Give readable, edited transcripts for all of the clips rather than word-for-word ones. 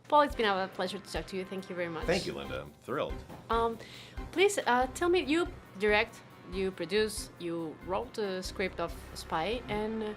Paul, it's been a pleasure to talk to you. Thank you very much. Thank you, Linda. I'm thrilled. Please tell me, you direct, you produce, you wrote the script of Spy, and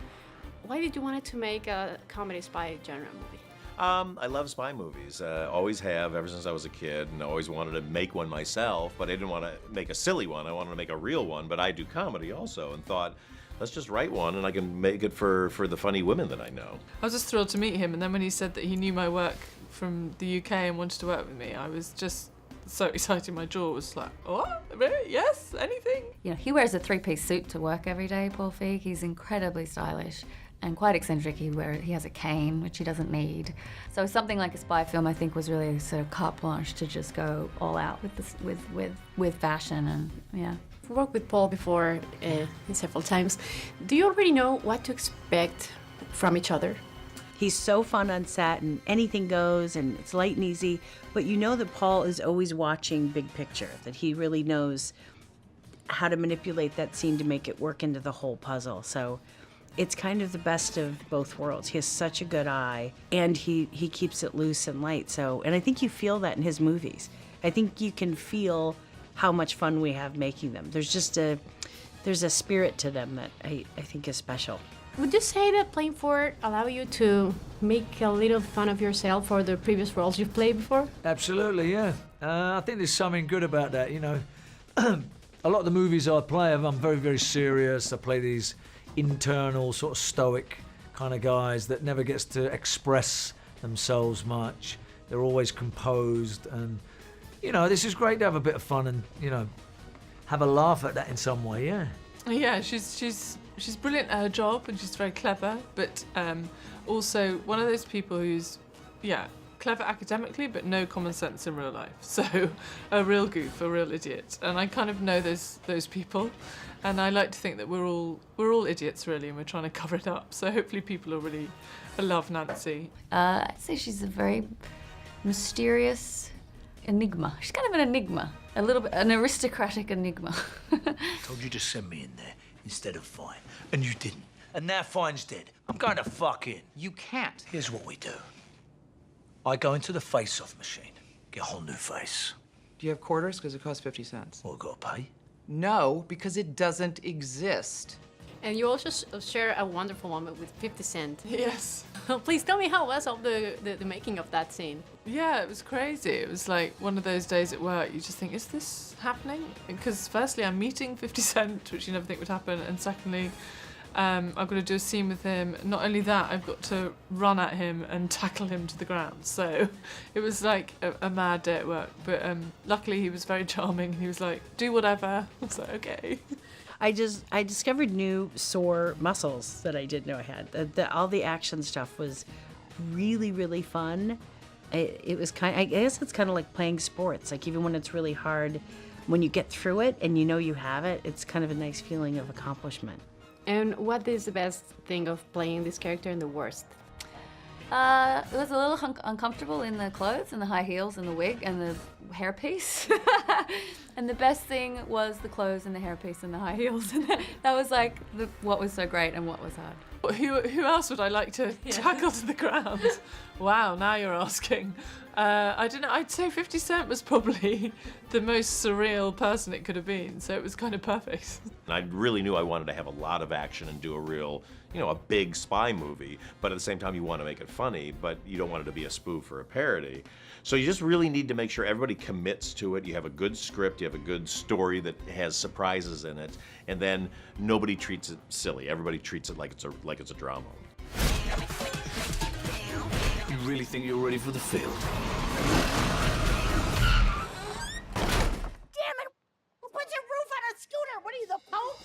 why did you want to make a comedy spy genre movie? I love spy movies. Always have ever since I was a kid, and I always wanted to make one myself, but I didn't want to make a silly one. I wanted to make a real one, but I do comedy also, and thought, let's just write one, and I can make it for the funny women that I know. I was just thrilled to meet him, and then when he said that he knew my work from the UK and wanted to work with me, I was just so excited. My jaw was like, what? Really? Yes? Anything? You know, he wears a three-piece suit to work every day, Paul Feig. He's incredibly stylish and quite eccentric. He has a cane, which he doesn't need. So something like a spy film, I think, was really sort of carte blanche to just go all out with fashion, and yeah. I've worked with Paul before several times. Do you already know what to expect from each other? He's so fun on set, and anything goes, and it's light and easy, but you know that Paul is always watching big picture, that he really knows how to manipulate that scene to make it work into the whole puzzle. So it's kind of the best of both worlds. He has such a good eye, and he keeps it loose and light. So, and I think you feel that in his movies. I think you can feel how much fun we have making them. There's a spirit to them that I think is special. Would you say that playing for allow you to make a little fun of yourself for the previous roles you've played before? Absolutely, yeah. I think there's something good about that, you know. A lot of the movies I play, I'm very, very serious. I play these internal, sort of stoic kind of guys that never gets to express themselves much. They're always composed, and, you know, this is great to have a bit of fun and, you know, have a laugh at that in some way, yeah. Yeah, she's brilliant at her job, and she's very clever, but also one of those people who's, yeah, clever academically, but no common sense in real life. So a real goof, a real idiot. And I kind of know those people, and I like to think that we're all idiots really, and we're trying to cover it up. So hopefully people will really love Nancy. I'd say she's a very mysterious enigma. She's kind of an enigma, a little bit an aristocratic enigma. Told you to send me in there instead of Fine, and you didn't. And now Fine's dead. I'm going to fuck in. You can't. Here's what we do. I go into the face-off machine, get a whole new face. Do you have quarters? Because it costs 50 cents. Well, I gotta pay. No, because it doesn't exist. And you also share a wonderful moment with 50 Cent. Yes. Please tell me how was of the making of that scene. Yeah, it was crazy. It was like one of those days at work, you just think, is this happening? Because firstly, I'm meeting 50 Cent, which you never think would happen, and secondly, I've got to do a scene with him. Not only that, I've got to run at him and tackle him to the ground. So it was like a mad day at work. But luckily, he was very charming. He was like, do whatever. I was like, okay. I discovered new sore muscles that I didn't know I had. All the action stuff was really, really fun. It was I guess it's kind of like playing sports. Like even when it's really hard, when you get through it and you know you have it, it's kind of a nice feeling of accomplishment. And what is the best thing of playing this character and the worst? It was a little uncomfortable in the clothes and the high heels and the wig and the hairpiece. And the best thing was the clothes and the hairpiece and the high heels. And that was like what was so great and what was hard. Who else would I like to tackle to the ground? Wow, now you're asking. I don't know, I'd say 50 Cent was probably the most surreal person it could have been, so it was kind of perfect. And I really knew I wanted to have a lot of action and do a real, you know, a big spy movie, but at the same time you want to make it funny, but you don't want it to be a spoof or a parody. So you just really need to make sure everybody commits to it. You have a good script, you have a good story that has surprises in it, and then nobody treats it silly. Everybody treats it like it's a drama. You really think you're ready for the field? Damn it! Who puts a roof on a scooter? What are you, the Pope?